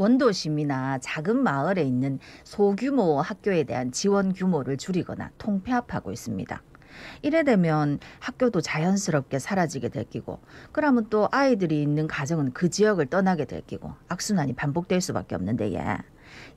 원도심이나 작은 마을에 있는 소규모 학교에 대한 지원 규모를 줄이거나 통폐합하고 있습니다. 이래 되면 학교도 자연스럽게 사라지게 될 끼고, 그러면 또 아이들이 있는 가정은 그 지역을 떠나게 될 끼고 악순환이 반복될 수밖에 없는데,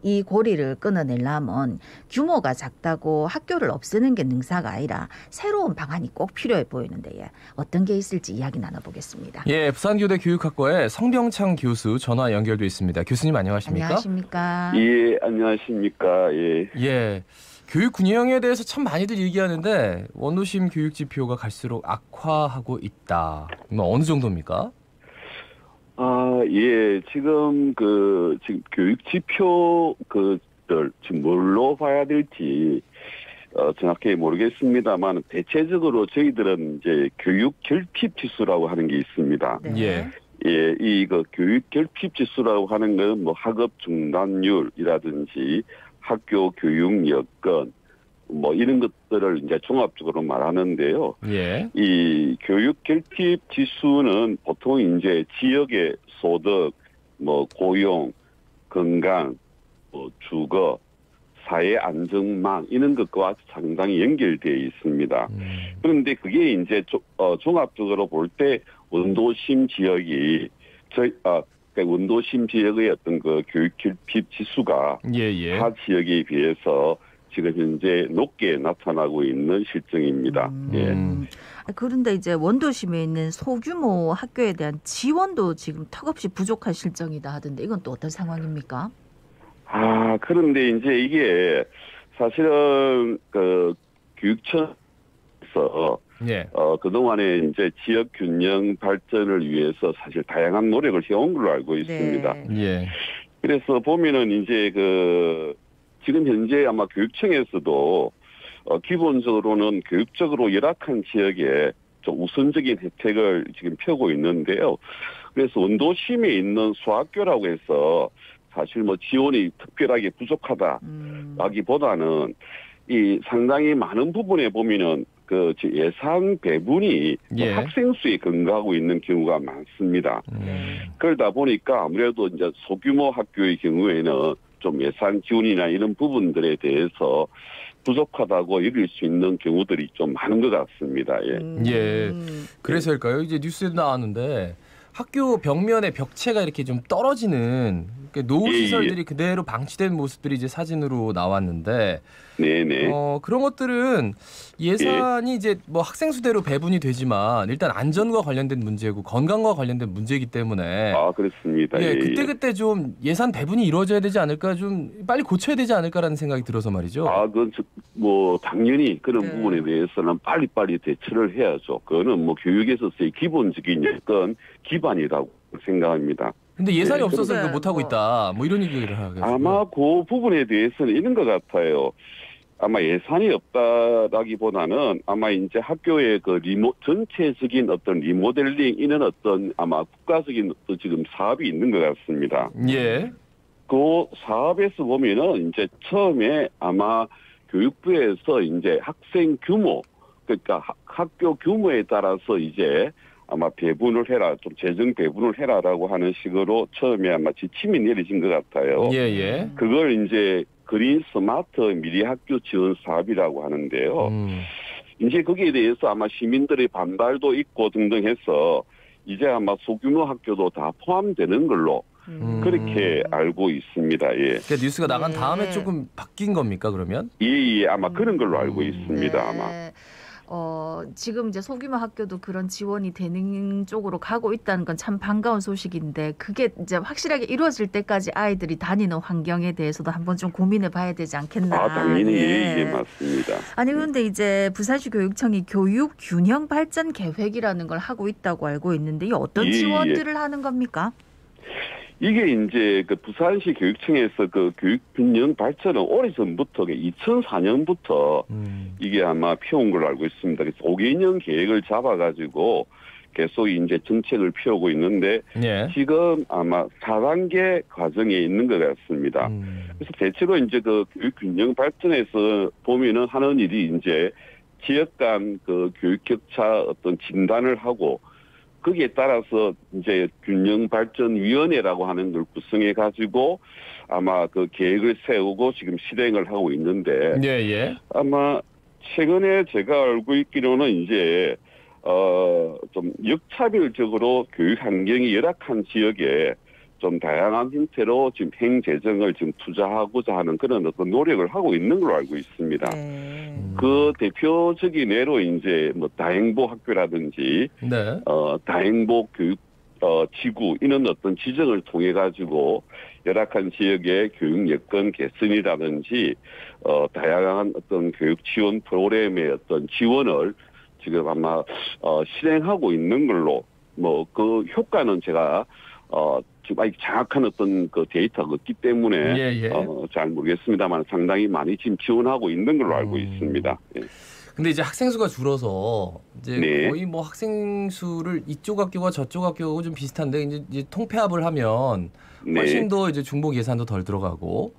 이 고리를 끊어내려면 규모가 작다고 학교를 없애는 게 능사가 아니라 새로운 방안이 꼭 필요해 보이는데, 어떤 게 있을지 이야기 나눠보겠습니다. 예, 부산교대 교육학과의 성병창 교수 전화 연결돼 있습니다. 교수님 안녕하십니까? 안녕하십니까? 예, 안녕하십니까. 예. 예, 교육 운영에 대해서 참 많이들 얘기하는데 원도심 교육 지표가 갈수록 악화하고 있다. 어느 정도입니까? 예, 지금 교육 지표 지금 뭘로 봐야 될지 정확히 모르겠습니다만, 대체적으로 저희들은 이제 교육 결핍 지수라고 하는 게 있습니다. 네. 예. 예, 교육 결핍 지수라고 하는 건 뭐 학업 중단율이라든지 학교 교육 여건 뭐 이런 것들을 이제 종합적으로 말하는데요. 예. 이 교육 결핍 지수는 보통 이제 지역의 소득, 뭐 고용, 건강, 뭐 주거, 사회 안정망 이런 것과 상당히 연결되어 있습니다. 그런데 그게 이제 종합적으로 볼 때 원도심 지역이 그러니까 원도심 지역의 어떤 그 교육 결핍 지수가 예. 타 지역에 비해서 지금 현재 높게 나타나고 있는 실정입니다. 예. 그런데 이제 원도심에 있는 소규모 학교에 대한 지원도 지금 턱없이 부족한 실정이다 하던데, 이건 또 어떤 상황입니까? 그런데 이제 이게 사실은 교육청에서 예. 그동안에 이제 지역 균형 발전을 위해서 사실 다양한 노력을 해온 걸로 알고 있습니다. 네. 예. 그래서 보면은 이제 지금 현재 아마 교육청에서도 기본적으로는 교육적으로 열악한 지역에 좀 우선적인 혜택을 지금 펴고 있는데요. 그래서 원도심에 있는 소학교라고 해서 사실 뭐 지원이 특별하게 부족하다라기보다는 이 상당히 많은 부분에 보면은 예산 배분이 예. 학생 수에 근거하고 있는 경우가 많습니다. 그러다 보니까 아무래도 이제 소규모 학교의 경우에는 좀 예산 지원이나 이런 부분들에 대해서 부족하다고 여길 수 있는 경우들이 좀 많은 것 같습니다. 예. 예. 그래서일까요? 이제 뉴스에 나왔는데 학교 벽면에 벽체가 이렇게 좀 떨어지는 노후 시설들이 그대로 방치된 모습들이 이제 사진으로 나왔는데, 네네. 그런 것들은 예산이 이제 뭐 학생 수대로 배분이 되지만 일단 안전과 관련된 문제고 건강과 관련된 문제이기 때문에 그렇습니다. 예, 그때 좀 예산 배분이 이루어져야 되지 않을까, 좀 빨리 고쳐야 되지 않을까라는 생각이 들어서 말이죠. 그건 뭐 당연히 그런 부분에 대해서는 빨리빨리 대처를 해야죠. 그거는 뭐 교육에 있어서의 기본적인 여건 기반이라고 생각합니다. 근데 예산이 없어서 이거 못하고 있다, 뭐 이런 얘기를 하겠어요. 아마 그 부분에 대해서는 이런 것 같아요. 아마 예산이 없다라기보다는 아마 이제 학교의 전체적인 어떤 리모델링 이런 어떤 아마 국가적인 지금 사업이 있는 것 같습니다. 예. 그 사업에서 보면은 이제 처음에 아마 교육부에서 이제 학생 규모, 그러니까 학교 규모에 따라서 이제 아마 배분을 해라, 좀 재정 배분을 해라라고 하는 식으로 처음에 아마 지침이 내려진 것 같아요. 예. 그걸 이제 그린 스마트 미래 학교 지원 사업이라고 하는데요. 이제 거기에 대해서 아마 시민들의 반발도 있고 등등 해서 이제 아마 소규모 학교도 다 포함되는 걸로 그렇게 알고 있습니다. 예. 그러니까 뉴스가 나간 다음에 조금 바뀐 겁니까, 그러면? 예, 아마 그런 걸로 알고 있습니다. 네. 아마. 지금 이제 소규모 학교도 그런 지원이 되는 쪽으로 가고 있다는 건 참 반가운 소식인데, 그게 이제 확실하게 이루어질 때까지 아이들이 다니는 환경에 대해서도 한번 좀 고민해 봐야 되지 않겠나. 당연히 예, 맞습니다. 아니, 그런데 이제 부산시 교육청이 교육 균형 발전 계획이라는 걸 하고 있다고 알고 있는데, 이 어떤 지원들을 하는 겁니까? 이게 이제 부산시 교육청에서 교육 균형 발전은 오래전부터 2004년부터 이게 아마 펴온 걸로 알고 있습니다. 그래서 5개년 계획을 잡아가지고 계속 이제 정책을 펴오고 있는데 지금 아마 4단계 과정에 있는 것 같습니다. 그래서 대체로 이제 교육 균형 발전에서 보면은 하는 일이 이제 지역 간 교육 격차 어떤 진단을 하고, 거기에 따라서 이제 균형발전위원회라고 하는 걸 구성해 가지고 아마 그 계획을 세우고 지금 실행을 하고 있는데 예, 예. 아마 최근에 제가 알고 있기로는 이제 좀 역차별적으로 교육 환경이 열악한 지역에 좀 다양한 형태로 지금 행재정을 지금 투자하고자 하는 그런 어떤 노력을 하고 있는 걸로 알고 있습니다. 네. 그 대표적인 예로 이제 뭐 다행보 학교라든지 네. 다행보 교육 지구 이런 어떤 지정을 통해 가지고 열악한 지역의 교육 여건 개선이라든지 다양한 어떤 교육 지원 프로그램의 어떤 지원을 지금 아마 실행하고 있는 걸로 뭐 그 효과는 제가 지금 아직 정확한 어떤 그 데이터가 없기 때문에 예, 예. 잘 모르겠습니다만 상당히 많이 지금 지원하고 있는 걸로 알고 있습니다. 예. 근데 이제 학생 수가 줄어서 이제 네. 거의 뭐 학생 수를 이쪽 학교가 저쪽 학교하고 좀 비슷한데 이제 통폐합을 하면 훨씬 더 이제 중복 예산도 덜 들어가고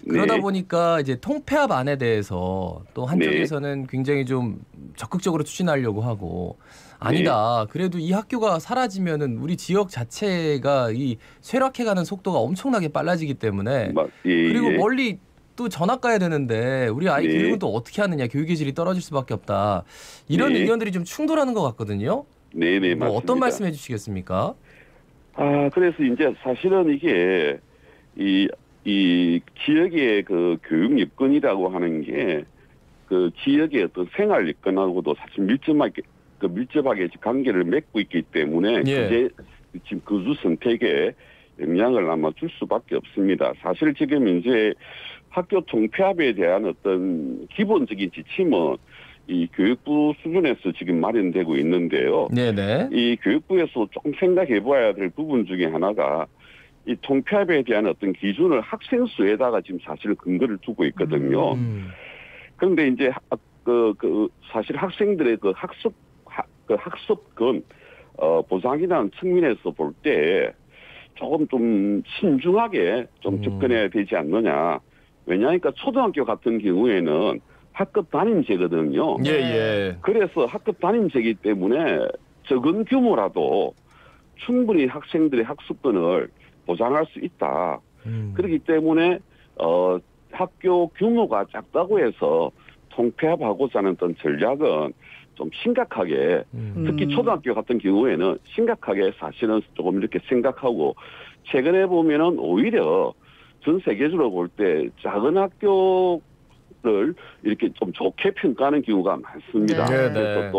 그러다 네. 보니까 이제 통폐합 안에 대해서 또 한쪽에서는 굉장히 좀 적극적으로 추진하려고 하고 아니다. 그래도 이 학교가 사라지면은 우리 지역 자체가 이 쇠락해가는 속도가 엄청나게 빨라지기 때문에 그리고 멀리 또 전학 가야 되는데 우리 아이 네. 교육은 또 어떻게 하느냐, 교육의 질이 떨어질 수밖에 없다. 이런 네. 의견들이 좀 충돌하는 것 같거든요. 네네 뭐 맞습니다. 어떤 말씀해 주시겠습니까? 그래서 이제 사실은 이게 이 지역의 그 교육 여건이라고 하는 게 그 지역의 어떤 생활 여건하고도 사실 밀접하게 관계를 맺고 있기 때문에 예. 그게 지금 거주 선택에 영향을 아마 줄 수밖에 없습니다. 사실 지금 이제 학교 통폐합에 대한 어떤 기본적인 지침은 이 교육부 수준에서 지금 마련되고 있는데요. 네네. 이 교육부에서 조금 생각해봐야 될 부분 중에 하나가 이 통폐합에 대한 어떤 기준을 학생 수에다가 지금 사실 근거를 두고 있거든요. 그런데 이제 사실 학생들의 그 학습권 보장이라는 측면에서 볼 때 조금 좀 신중하게 좀 접근해야 되지 않느냐. 왜냐하니까 초등학교 같은 경우에는 학급 단임제거든요. 예, 예. 그래서 학급 단임제이기 때문에 적은 규모라도 충분히 학생들의 학습권을 보장할 수 있다. 그렇기 때문에 학교 규모가 작다고 해서 통폐합하고자 하는 어떤 전략은 좀 심각하게 특히 초등학교 같은 경우에는 심각하게 사실은 조금 이렇게 생각하고 최근에 보면은 오히려 전 세계적으로 볼 때 작은 학교를 이렇게 좀 좋게 평가하는 경우가 많습니다. 네.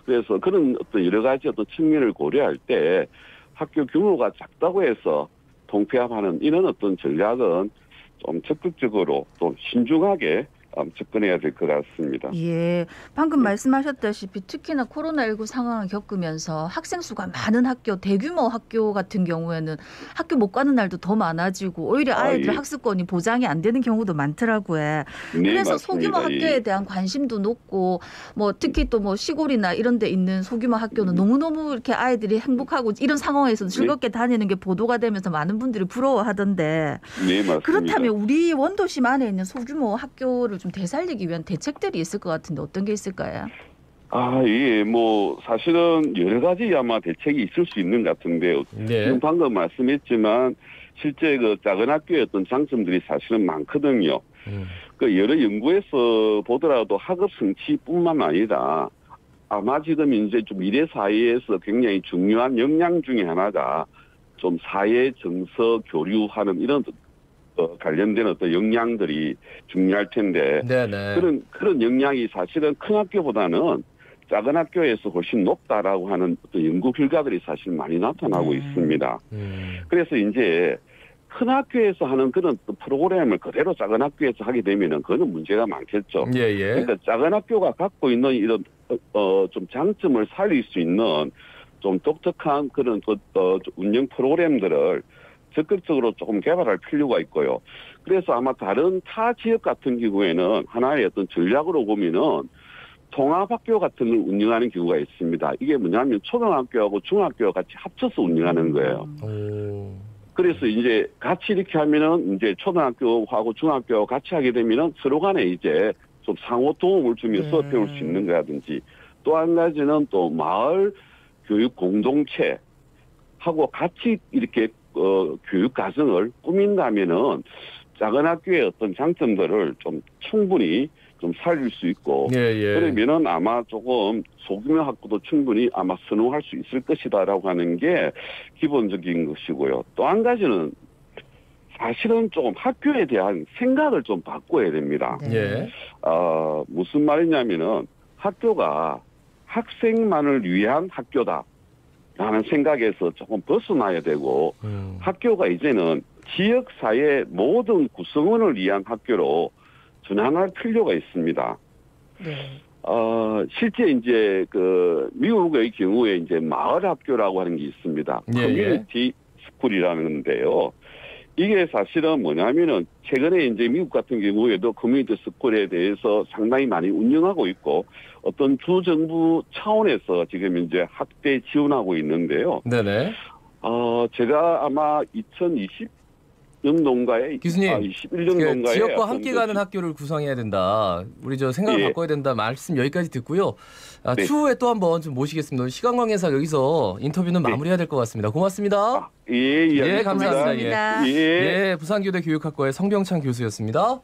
그래서 그런 어떤 여러 가지 어떤 측면을 고려할 때 학교 규모가 작다고 해서 통폐합하는 이런 어떤 전략은 좀 적극적으로 또 신중하게 접근해야 될 것 같습니다. 예, 방금 말씀하셨다시피 특히나 코로나19 상황을 겪으면서 학생 수가 많은 학교, 대규모 학교 같은 경우에는 학교 못 가는 날도 더 많아지고 오히려 아이들 학습권이 보장이 안 되는 경우도 많더라고요. 네, 그래서 맞습니다. 소규모 학교에 대한 관심도 높고 뭐 특히 또 뭐 시골이나 이런 데 있는 소규모 학교는 너무너무 이렇게 아이들이 행복하고 이런 상황에서도 즐겁게 다니는 게 보도가 되면서 많은 분들이 부러워하던데 네, 맞습니다. 그렇다면 우리 원도심 안에 있는 소규모 학교를 좀 되살리기 위한 대책들이 있을 것 같은데 어떤 게 있을까요? 예, 뭐 사실은 여러 가지 아마 대책이 있을 수 있는 것 같은데요. 네. 지금 방금 말씀했지만 실제 그 작은 학교의 어떤 장점들이 사실은 많거든요. 그 여러 연구에서 보더라도 학업 성취뿐만 아니라 아마 지금 이제 좀 미래 사회에서 굉장히 중요한 역량 중에 하나가 좀 사회 정서 교류하는 이런 관련된 어떤 역량들이 중요할 텐데 네네. 그런 역량이 사실은 큰 학교보다는 작은 학교에서 훨씬 높다라고 하는 어떤 연구 결과들이 사실 많이 나타나고 있습니다. 그래서 이제 큰 학교에서 하는 그런 프로그램을 그대로 작은 학교에서 하게 되면은 그거는 문제가 많겠죠. 예, 예. 그러니까 작은 학교가 갖고 있는 이런 좀 장점을 살릴 수 있는 좀 독특한 그런 운영 프로그램들을 적극적으로 조금 개발할 필요가 있고요. 그래서 아마 다른 타 지역 같은 경우에는 하나의 어떤 전략으로 보면은 통합학교 같은 걸 운영하는 경우가 있습니다. 이게 뭐냐면 초등학교하고 중학교와 같이 합쳐서 운영하는 거예요. 그래서 이제 같이 이렇게 하면은 이제 초등학교하고 중학교하고 같이 하게 되면은 서로 간에 이제 좀 상호 도움을 주면서 배울 수 있는 거라든지 또 한 가지는 또 마을 교육 공동체하고 같이 이렇게 교육 과정을 꾸민다면은 작은 학교의 어떤 장점들을 좀 충분히 좀 살릴 수 있고 그러면은 아마 조금 소규모 학교도 충분히 아마 선호할 수 있을 것이다라고 하는 게 기본적인 것이고요. 또 한 가지는 사실은 조금 학교에 대한 생각을 좀 바꿔야 됩니다. 네. 무슨 말이냐면은 학교가 학생만을 위한 학교다라는 생각에서 조금 벗어나야 되고 학교가 이제는 지역사회 모든 구성원을 위한 학교로 전환할 필요가 있습니다. 네. 실제 이제 그 미국의 경우에 이제 마을 학교라고 하는 게 있습니다. 커뮤니티 스쿨이라는 건데요. 이게 사실은 뭐냐면은 최근에 이제 미국 같은 경우에도 커뮤니티 스쿨에 대해서 상당히 많이 운영하고 있고 어떤 주정부 차원에서 지금 이제 확대 지원하고 있는데요. 네네. 제가 아마 2020년도인가에 교수님, 21년도인가에 지역과 함께 가는 학교를 구성해야 된다. 우리 저 생각을 바꿔야 된다. 말씀 여기까지 듣고요. 네. 추후에 또 한번 좀 모시겠습니다. 시간 관계상 여기서 인터뷰는 마무리해야 될 것 같습니다. 고맙습니다. 예, 감사합니다. 고맙습니다. 예, 부산교대 교육학과의 성병찬 교수였습니다.